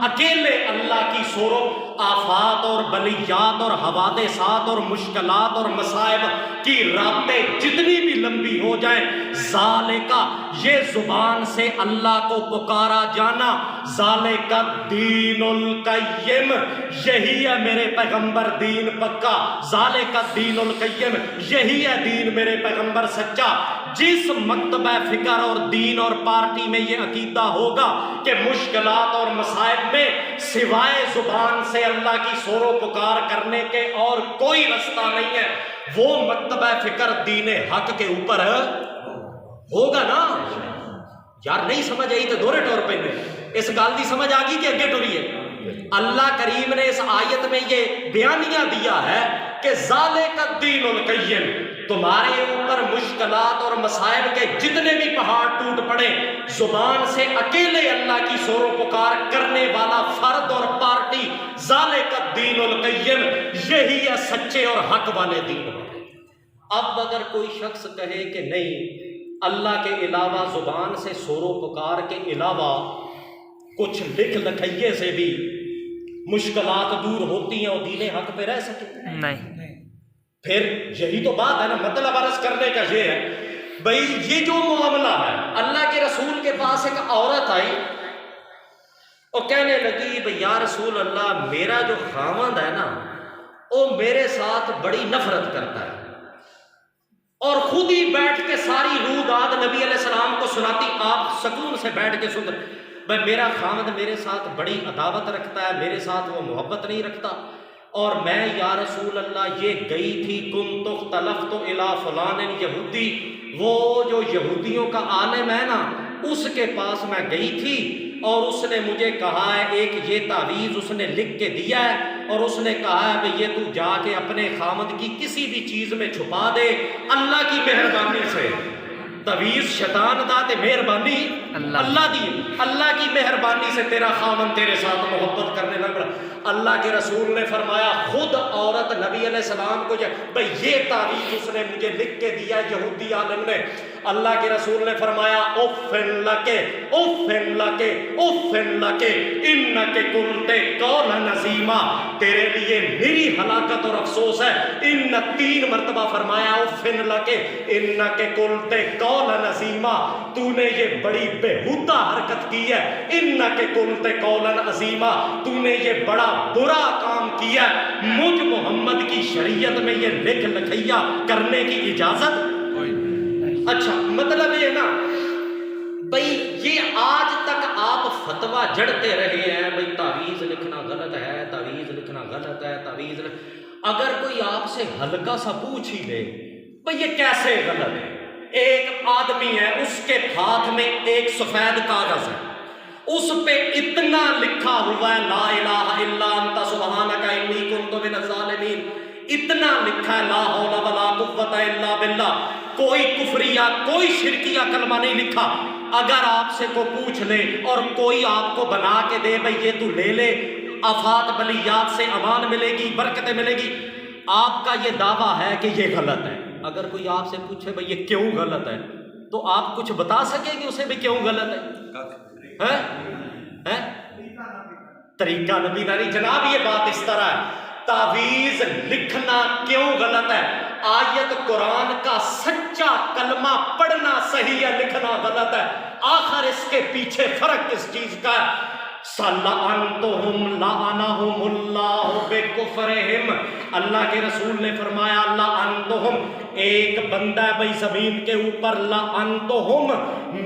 اکیلے اللہ کی سورو آفات اور بلیات اور حوادثات اور مشکلات اور مصائب کی راتیں جتنی بھی لمبی ہو جائیں، ذالکا، یہ زبان سے اللہ کو پکارا جانا، ذالک الدین القیم، یہی ہے میرے پیغمبر دین پکا، ذالک الدین القیم، یہی ہے دین میرے پیغمبر سچا۔ جس مکتبہ فکر اور دین اور پارٹی میں یہ عقیدہ ہوگا کہ مشکلات اور مصائب میں سوائے زبان سے اللہ کی سورو پکار کرنے کے اور کوئی رستہ نہیں ہے، وہ مکتبہ فکر دین حق کے اوپر ہوگا نا۔ یار نہیں سمجھ آئی تو دورے ٹور پہ اس گل کی سمجھ آ گئی کہ اگے ٹری ہے اللہ کریم نے اس آیت میں یہ بیانیہ دیا ہے کہ ذالک الدین القیم، تمہارے اوپر مشکلات اور مصائب کے جتنے بھی پہاڑ ٹوٹ پڑے، زبان سے اکیلے اللہ کی سور و پکار کرنے والا فرد اور پارٹی ذالک الدین القیم، یہی ہے سچے اور حق والے دین۔ اب اگر کوئی شخص کہے کہ نہیں، اللہ کے علاوہ زبان سے سور و پکار کے علاوہ کچھ لکھ لکھئیے سے بھی مشکلات دور ہوتی ہیں اور دین حق پہ رہ سکے، نہیں، پھر یہی تو بات ہے نا۔ مطلب عرض کرنے کا یہ ہے بھائی، یہ جو معاملہ ہے، اللہ کے رسول کے پاس ایک عورت آئی اور کہنے لگی بھئی یا رسول اللہ، میرا جو خاوند ہے نا وہ میرے ساتھ بڑی نفرت کرتا ہے، اور خود ہی بیٹھ کے ساری روح داد نبی علیہ السلام کو سناتی، آپ سکون سے بیٹھ کے سن رہے بھائی میرا خاوند میرے ساتھ بڑی عداوت رکھتا ہے، میرے ساتھ وہ محبت نہیں رکھتا، اور میں یا رسول اللہ یہ گئی تھی کنت اختلفت الی فلان یہودی، وہ جو یہودیوں کا عالم ہے نا اس کے پاس میں گئی تھی، اور اس نے مجھے کہا ہے ایک یہ تعویذ اس نے لکھ کے دیا ہے، اور اس نے کہا ہے بھئی یہ تو جا کے اپنے خامد کی کسی بھی چیز میں چھپا دے، اللہ کی مہربانی سے۔ تعویذ شیطان دا تے مہربانی اللہ دی، اللہ کی مہربانی سے تیرا خامن تیرے ساتھ محبت کرنے لگ پڑا۔ اللہ کے رسول نے فرمایا، خود عورت نبی علیہ السلام کو بھئی یہ تعویذ اس نے مجھے لکھ کے دیا یہودی عالم نے۔ اللہ کے رسول نے فرمایا، اوفن لکے اوفن لکے اوفن لکے انک قلت قولا عظیما، تیرے لیے میری ہلاکت اور افسوس ہے۔ ان 3 مرتبہ فرمایا اوفن لکے انک قلت قولا عظیما، تو نے یہ بڑی بےہودہ حرکت کی ہے، انک قلت قولا عظیما، تو نے یہ بڑا برا کام کیا، مجھ محمد کی شریعت میں یہ لکھ لکھیا کرنے کی اجازت؟ اچھا، مطلب یہ نا بھئی یہ آج تک آپ فتویٰ جڑتے رہے ہیں بھئی تعویذ لکھنا غلط ہے، تعویذ لکھنا غلط ہے، تعویذ اگر کوئی آپ سے ہلکا سا پوچھ ہی لے بھئی یہ کیسے غلط ہے، ایک آدمی ہے اس کے ہاتھ میں ایک سفید کاغذ ہے، اس پہ اتنا لکھا ہوا ہے لا الہ الا انت سبحانک انی کنت من الظالمین، اتنا لکھا ہے لا حول ولا قوت الا باللہ، کوئی کفریہ کوئی شرکیہ کلمہ نہیں لکھا۔ اگر آپ سے کو پوچھ لے اور کوئی آپ کو بنا کے دے بھئی یہ تو لے لے، آفات بلیات سے امان ملے گی، برکتیں ملے گی، آپ کا یہ دعویٰ ہے کہ یہ غلط ہے۔ اگر کوئی آپ سے پوچھے بھئی یہ کیوں غلط ہے تو آپ کچھ بتا سکیں گے اسے بھی کیوں غلط ہے؟ طریقہ نبی داری جناب، یہ بات اس طرح ہے، تعویذ لکھنا کیوں غلط ہے؟ آیت قرآن کا سچا کلمہ پڑھنا صحیح ہے، لکھنا غلط ہے، آخر اس کے پیچھے فرق کس چیز کا ہے؟ سَلَعَنْتُهُمْ لَعَنَهُمُ اللَّهُ بِكُفْرِهِمْ، اللہ کے رسول نے فرمایا لَعَنْتُهُمْ، ایک بندہ بھئی زمین کے اوپر لَعَنْتُهُمْ،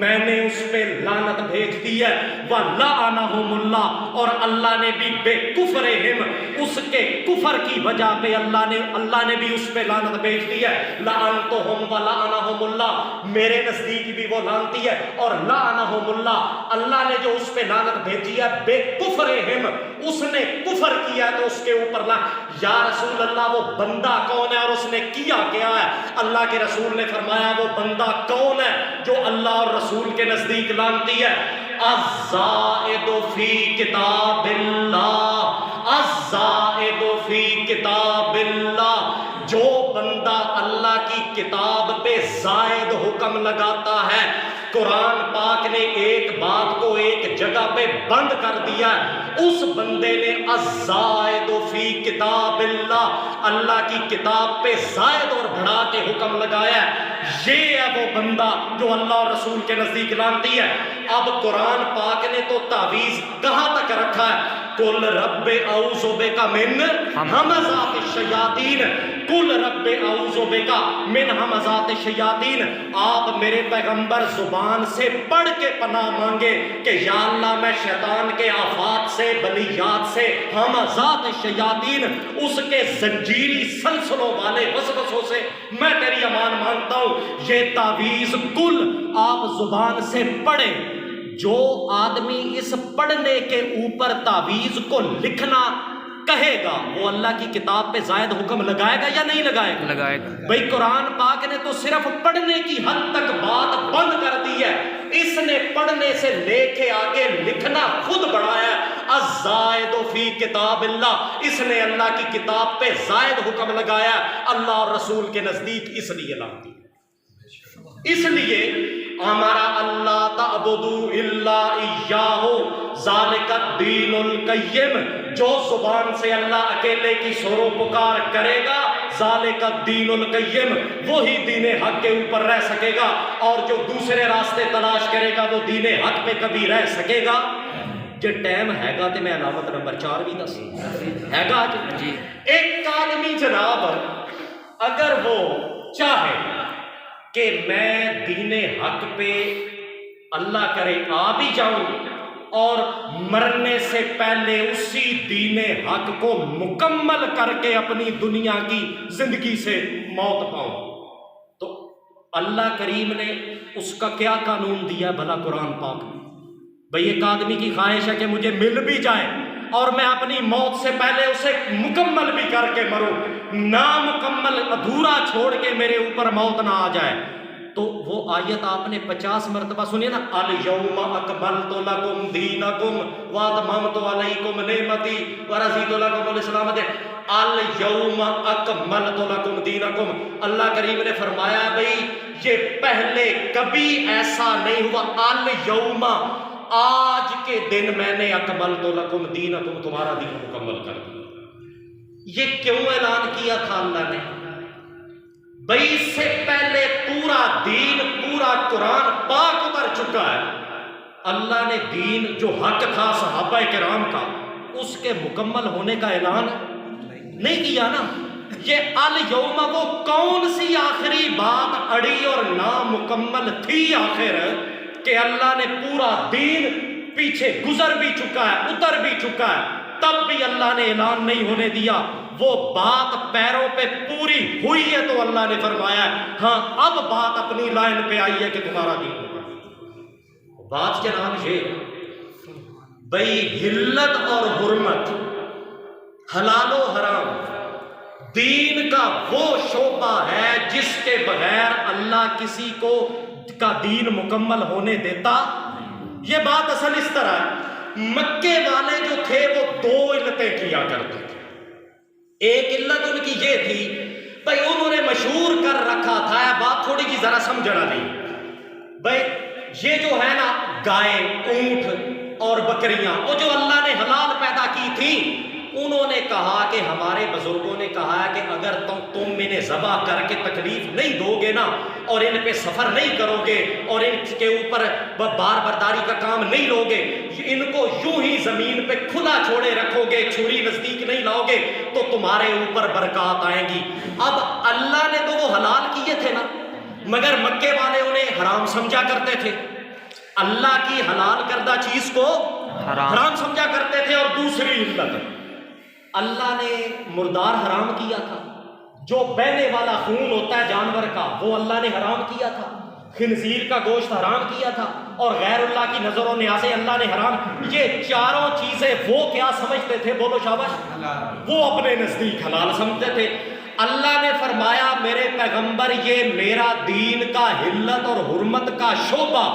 میں نے اس پہ لعنت بھیج دی ہے، وَلَعَنَهُمُ اللَّهُ، اور اللہ نے بھی بِكُفْرِهِمْ، اس کے کفر کی وجہ پہ اللہ نے بھی اس پہ لعنت بھیج دی ہے۔ لَعَنْتُهُمْ وَلَعَنَهُمُ اللَّهُ، میرے نزدیک بھی وہ لعنتی ہے، اور لَعَنَهُمُ اللَّهُ، اللہ نے جو اس پہ لعنت بھیجی ہے بے کفرہم، اس نے کفر کیا تو اس کے اوپر یا رسول اللہ وہ بندہ کون ہے اور اس نے کیا کیا ہے؟ اللہ کے رسول نے فرمایا وہ بندہ کون ہے جو اللہ اور رسول کے نزدیک لانتی ہے؟ الزائد فی کتاب اللہ، الزائد فی کتاب اللہ، جو بندہ اللہ کی کتاب پہ زائد حکم لگاتا ہے۔ قرآن پاک نے ایک بات کو ایک جگہ پہ بند کر دیا ہے، اس بندے نے الزائد فی کتاب اللہ، اللہ کی کتاب پہ زائد اور بڑھا کے حکم لگایا ہے، یہ ہے وہ بندہ جو اللہ اور رسول کے نزدیک لانتی ہے۔ اب قرآن پاک نے تو تعویذ کہاں تک رکھا ہے؟ قل رب اعوذ بک من ہمزات الشیاطین، قل رب اعوذ بک من ہمزات الشیاطین، آپ میرے پیغمبر زبان سے پڑھ کے پناہ مانگے کہ یا اللہ میں شیطان کے آفات سے، بلیات سے، ہمزات الشیاطین، اس کے زنجیری سلسلوں والے وسوسوں سے میں تیری امان مانگتا ہوں۔ یہ تعویذ کل آپ زبان سے پڑھیں، جو آدمی اس پڑھنے کے اوپر تعویذ کو لکھنا کہے گا وہ اللہ کی کتاب پہ زائد حکم لگائے گا یا نہیں لگائے گا؟ لگائے گا۔ بھئی قرآن پاک نے تو صرف پڑھنے کی حد تک بات بند کر دی ہے، اس نے پڑھنے سے لے کے آگے لکھنا خود بڑھایا ہے۔ الزائد فی کتاب اللہ، اس نے اللہ کی کتاب پہ زائد حکم لگایا ہے، اللہ اور رسول کے نزدیک اس لیے لاتی ہے۔ اس لیے ہمارا اللہ تعبدوا الا ایاہ ذالک الدین القیم، جو زبان سے اللہ اکیلے کی سور و پکار کرے گا ذالک الدین القیم، وہی دین حق کے اوپر رہ سکے گا، اور جو دوسرے راستے تلاش کرے گا وہ دین حق پہ کبھی رہ سکے گا؟ جو ٹائم ہے گا تو میں علامت نمبر 4 بھی دس ہے گا جی۔ ایک آدمی جناب اگر وہ چاہے کہ میں دین حق پہ اللہ کرے آ بھی جاؤں اور مرنے سے پہلے اسی دین حق کو مکمل کر کے اپنی دنیا کی زندگی سے موت پاؤں، تو اللہ کریم نے اس کا کیا قانون دیا بھلا قرآن پاک میں؟ بھئی ایک آدمی کی خواہش ہے کہ مجھے مل بھی جائے اور میں اپنی موت سے پہلے اسے مکمل بھی کر کے مروں، نامکمل ادھورا چھوڑ کے میرے اوپر موت نہ آ جائے، تو وہ آیت آپ نے 50 مرتبہ سنی نا، الیوم اکملت لکم دینکم واتممت علیکم نعمتی ورضیت لکم الاسلام دینا۔ الیوم اکملت لکم دینکم، اللہ کریم نے فرمایا بھئی یہ پہلے کبھی ایسا نہیں ہوا، الیوم آج کے دن میں نے اکملت لکم دینکم تمہارا دین مکمل کر دیا۔ یہ کیوں اعلان کیا تھا اللہ نے؟ بھئی اس سے پہلے پورا دین، پورا قرآن پاک اتر چکا ہے، اللہ نے دین جو حق تھا صحابہ کرام کا اس کے مکمل ہونے کا اعلان نہیں کیا نا۔ یہ الیوم وہ کون سی آخری بات اڑی اور نامکمل تھی آخر کہ اللہ نے پورا دین پیچھے گزر بھی چکا ہے، اتر بھی چکا ہے، تب بھی اللہ نے اعلان نہیں ہونے دیا؟ وہ بات پیروں پہ پوری ہوئی ہے تو اللہ نے فرمایا ہے ہاں اب بات اپنی لائن پہ آئی ہے کہ تمہارا دین ہوگا۔ بات جناب یہ بھئی حلت اور حرمت، حلال و حرام، دین کا وہ شعبہ ہے جس کے بغیر اللہ کسی کو کا دین مکمل ہونے دیتا۔ یہ بات اصل اس طرح ہے، مکے والے جو تھے وہ 2 علتیں کیا کرتے تھے۔ ایک علت ان کی یہ تھی بھائی انہوں نے مشہور کر رکھا تھا، بات تھوڑی جی ذرا سمجھنا نہیں، بھائی یہ جو ہے نا گائے، اونٹ اور بکریاں وہ جو اللہ نے حلال پیدا کی تھی، انہوں نے کہا کہ ہمارے بزرگوں نے کہا ہے کہ اگر تم انہیں ذبح کر کے تکلیف نہیں دو گے نا اور ان پہ سفر نہیں کرو گے اور ان کے اوپر بار برداری کا کام نہیں لو گے، ان کو یوں ہی زمین پہ کھلا چھوڑے رکھو گے، چھری نزدیک نہیں لاؤ گے تو تمہارے اوپر برکات آئیں گی۔ اب اللہ نے تو وہ حلال کیے تھے نا، مگر مکے والے انہیں حرام سمجھا کرتے تھے، اللہ کی حلال کردہ چیز کو حرام سمجھا کرتے تھے۔ اور دوسری علت، اللہ نے مردار حرام کیا تھا، جو بہنے والا خون ہوتا ہے جانور کا وہ اللہ نے حرام کیا تھا، خنزیر کا گوشت حرام کیا تھا، اور غیر اللہ کی نظر و نیازیں اللہ نے حرام۔ یہ چاروں چیزیں وہ کیا سمجھتے تھے؟ بولو شاباش، وہ اپنے نزدیک حلال سمجھتے تھے۔ اللہ نے فرمایا میرے پیغمبر یہ میرا دین کا حلت اور حرمت کا شعبہ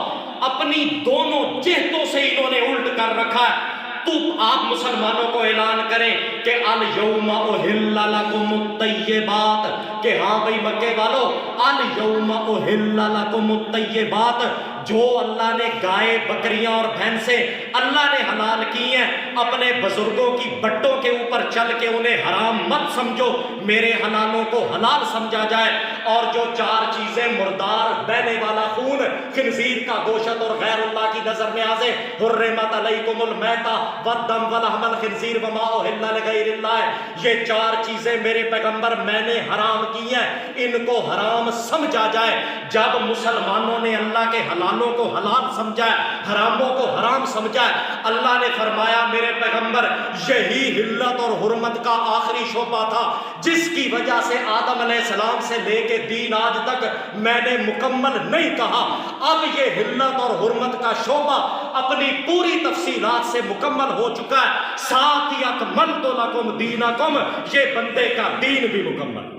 اپنی دونوں جہتوں سے انہوں نے الٹ کر رکھا ہے، تو آپ مسلمانوں کو اعلان کریں کہ الیوم احل لکم الطیبات، کہ ہاں بھئی مکے والو الیوم احل لکم الطیبات، جو اللہ نے گائے، بکریاں اور بھینسیں اللہ نے حلال کی ہیں، اپنے بزرگوں کی بٹوں کے اوپر چل کے انہیں حرام مت سمجھو، میرے حلالوں کو حلال سمجھا جائے۔ اور جو 4 چیزیں مردار، بہنے والا خون، خنزیر کا گوشت اور غیر اللہ کی نظر نیازیں، حرمت علیکم المیتہ والدم ولحم الخنزیر وما اہل لغیر اللہ، یہ 4 چیزیں میرے پیغمبر میں نے حرام کی ہیں، ان کو حرام سمجھا جائے۔ جب مسلمانوں نے اللہ کے حلالوں کو حلال سمجھا ہے، حراموں کو حرام سمجھا ہے، اللہ نے فرمایا میرے پیغمبر یہی حلت اور حرمت کا آخری شعبہ تھا جس کی وجہ سے آدم علیہ السلام سے لے کے دین آج تک میں نے مکمل نہیں کہا۔ اب یہ حلت اور حرمت کا شعبہ اپنی پوری تفصیلات سے مکمل ہو چکا ہے. ساتھ ہی اکملت لکم دینکم، یہ بندے کا دین بھی مکمل.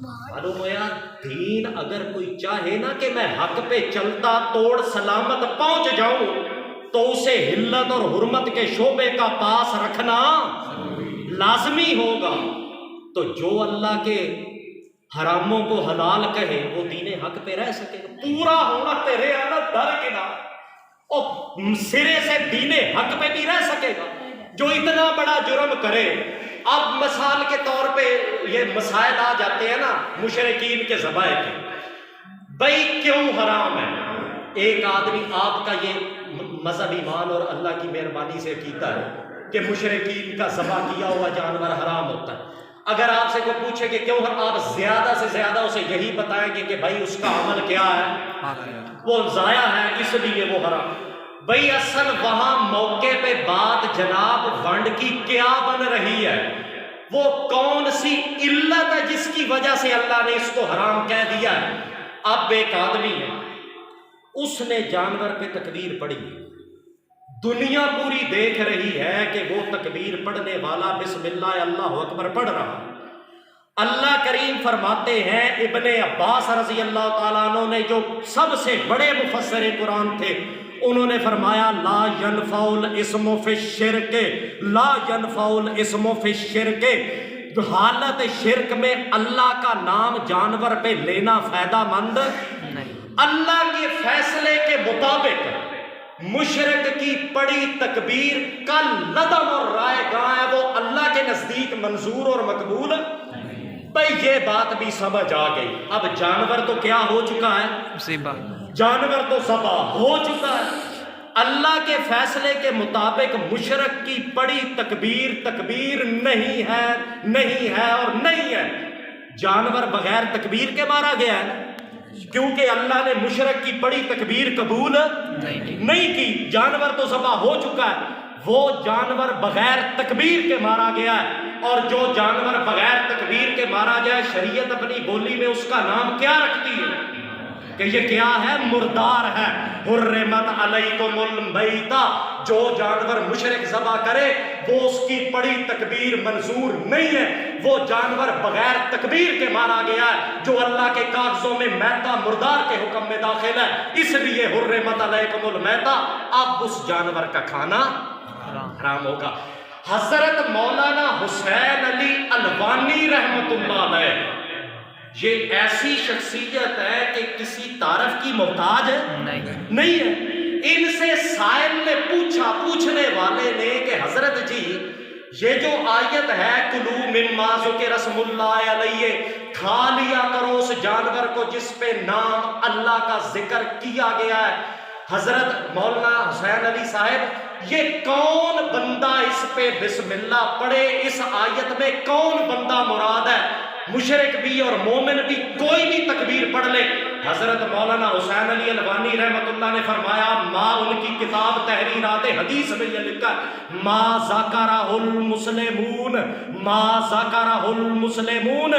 معلوم ہوا دین اگر کوئی چاہے نا کہ میں حق پہ چلتا توڑ سلامت پہنچ جاؤں تو اسے حلت اور حرمت کے شعبے کا پاس رکھنا لازمی ہوگا. تو جو اللہ کے حراموں کو حلال کہے وہ دین حق پہ رہ سکے گا. پورا ہونا تیرے آنا در کنار اور سرے سے دین حق پہ بھی رہ سکے گا. جو اتنا بڑا جرم کرے، اب مثال کے طور پہ یہ مسائل آ جاتے ہیں نا مشرکین کے ذبائح کے، بھئی کیوں حرام ہے؟ ایک آدمی، آپ کا یہ مذہب ایمان اور اللہ کی مہربانی سے کیتا ہے کہ مشرکین کا ذبح کیا ہوا جانور حرام ہوتا ہے. اگر آپ سے کوئی پوچھے کہ کیوں، آپ زیادہ سے زیادہ اسے یہی بتائیں گے کہ بھائی اس کا عمل کیا ہے، وہ ضائع ہے اس لیے وہ حرام. بھئی اصل وہاں موقع پہ بات جناب ونڈ کی کیا بن رہی ہے، وہ کون سی علت ہے جس کی وجہ سے اللہ نے اس کو حرام کہہ دیا ہے. اب ایک آدمی ہے، اس نے جانور پہ تکبیر پڑھی، دنیا پوری دیکھ رہی ہے کہ وہ تکبیر پڑھنے والا بسم اللہ اللہ اکبر پڑھ رہا. اللہ کریم فرماتے ہیں، ابن عباس رضی اللہ تعالیٰ عنہ نے جو سب سے بڑے مفسر قرآن تھے، انہوں نے فرمایا لا ينفع الاسم فی الشرک، لا ينفع الاسم فی الشرک، حالت شرک میں اللہ کا نام جانور پہ لینا فائدہ مند نہیں. اللہ کے فیصلے کے مطابق مشرک کی پڑی تکبیر کا لدم اور رائے گاں ہے، وہ اللہ کے نزدیک منظور اور مقبول. بھئی یہ بات بھی سمجھ آ گئی. اب جانور تو کیا ہو چکا ہے، جانور تو ذبح ہو چکا ہے. اللہ کے فیصلے کے مطابق مشرک کی پڑی تکبیر تکبیر نہیں ہے، نہیں ہے اور نہیں ہے. جانور بغیر تکبیر کے مارا گیا ہے کیونکہ اللہ نے مشرک کی پڑی تکبیر قبول نہیں کی. جانور تو ذبح ہو چکا ہے، وہ جانور بغیر تکبیر کے مارا گیا ہے. اور جو جانور بغیر تکبیر کے مارا جائے، شریعت اپنی بولی میں اس کا نام کیا رکھتی ہے کہ یہ کیا ہے، مردار ہے. حرمت علیکم المیتہ، جو جانور مشرک ذبح کرے وہ اس کی پڑی تکبیر منظور نہیں ہے، وہ جانور بغیر تکبیر کے مارا گیا ہے جو اللہ کے کاغذوں میں میتہ مردار کے حکم میں داخل ہے. اس لیے حرمت علیکم المیتہ، اب اس جانور کا کھانا حرام ہوگا. حضرت مولانا حسین علی الوانی رحمت اللہ علیہ، یہ ایسی شخصیت ہے کہ کسی تعارف کی محتاج نہیں ہے. ان سے سائل نے پوچھا، پوچھنے والے نے، کہ حضرت جی یہ جو آیت ہے کلو مما ذکر اسم اللہ علیہ، کھا لیا کرو اس جانور کو جس پہ نام اللہ کا ذکر کیا گیا ہے، حضرت مولانا حسین علی صاحب یہ کون بندہ اس پہ بسم اللہ پڑھے، اس آیت میں کون بندہ مراد ہے؟ مشرک بھی اور مومن بھی کوئی بھی تکبیر پڑھ لے. حضرت مولانا حسین علی الوانی رحمت اللہ نے فرمایا، ماں ان کی کتاب تحریرات حدیث میں یہ لکھا ما ذکرہ المسلمون، ما ذکرہ المسلمون،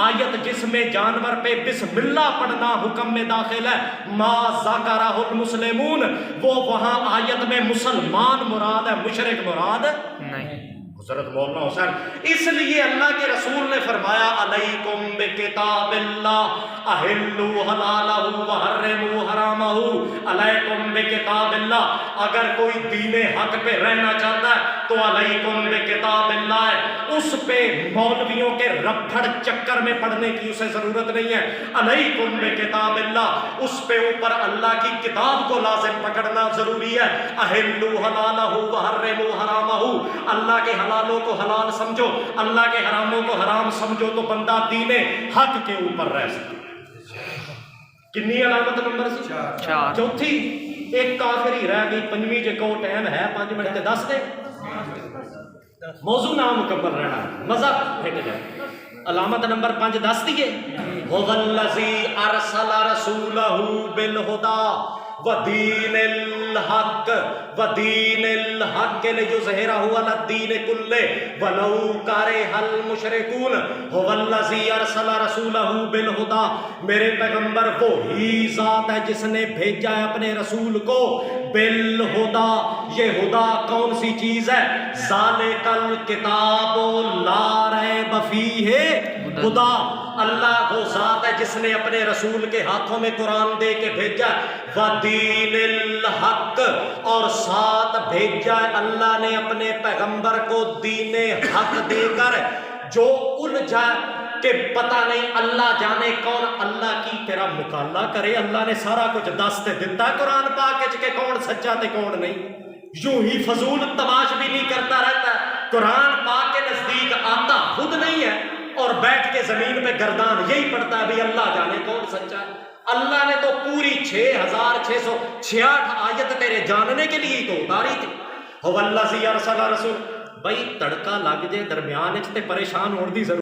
آیت جس میں جانور پہ بسم اللہ پڑھنا حکم میں داخل ہے، ما ذکرہ المسلمون، وہ وہاں آیت میں مسلمان مراد ہے، مشرک مراد نہیں. حضرت مولانا حسین، اس لیے اللہ کے رسول نے فرمایا علیکم بکتاب اللہ احلوا حلالہ وحرموا حرامہ، علیکم بکتاب اللہ. اگر کوئی دین حق پہ رہنا چاہتا ہے تو علیکم بکتاب اللہ ہے، اس پہ مولویوں کے رپھڑ چکر میں پڑھنے کی اسے ضرورت نہیں ہے. علیکم بکتاب اللہ، اس پہ اوپر اللہ کی کتاب کو لازم پکڑنا ضروری ہے. احلوا حلالہ وحرموا حرامہ، اللہ کے حلالوں کو حلال سمجھو، اللہ کے حراموں کو حرام سمجھو تو بندہ دین حق کے اوپر رہ سکے. کنی علامت نمبر سی؟ چوتھی، ایک کافری رہ گئی. پنجویں جے کو ٹائم ہے 5 منٹ تے 10 دے موضوع نہ مکمل رہنا، مذہب پھٹ جائے. علامت نمبر 5 10 دیے، هو الذی ارسل رسولہ بالہدی ودین الحق ودین الحق لیظہرہ علی الدین کلہ ولو کرہ المشرکون هو الذی ارسل رسولہ بالہدی، میرے پیغمبر وہی ذات ہے جس نے بھیجا ہے اپنے رسول کو بالہدی۔ یہ ہدا کون سی چیز ہے؟ ذالک الکتاب لا ریب فیہ ہدا، اللہ وہ ذات ہے جس نے اپنے رسول کے ہاتھوں میں قرآن دے کے بھیجا ودین الحق، اور ساتھ بھیجا ہے اللہ نے اپنے پیغمبر کو دین حق دے کر۔ جو الجھا کہ پتہ نہیں اللہ جانے کون اللہ کی تیرا مطالعہ کرے، اللہ نے سارا کچھ دست دیتا قرآن پاک کہ کون سچا تے کون نہیں، یوں ہی فضول تماش بھی نہیں کرتا رہتا۔ قرآن پاک کے نزدیک آتا خود نہیں ہے اور بیٹھ کے زمین پہ گردان یہی پڑتا ہے بھی اللہ جانے کون سچا ہے۔ اللہ نے تو پوری 6666 آیت تیرے جاننے کے لیے ہی تو اتاری تھی۔ هو الذی ارسل رسول، بھائی تڑکا لگ جے درمیان تے پریشان ہونے دی ضرورت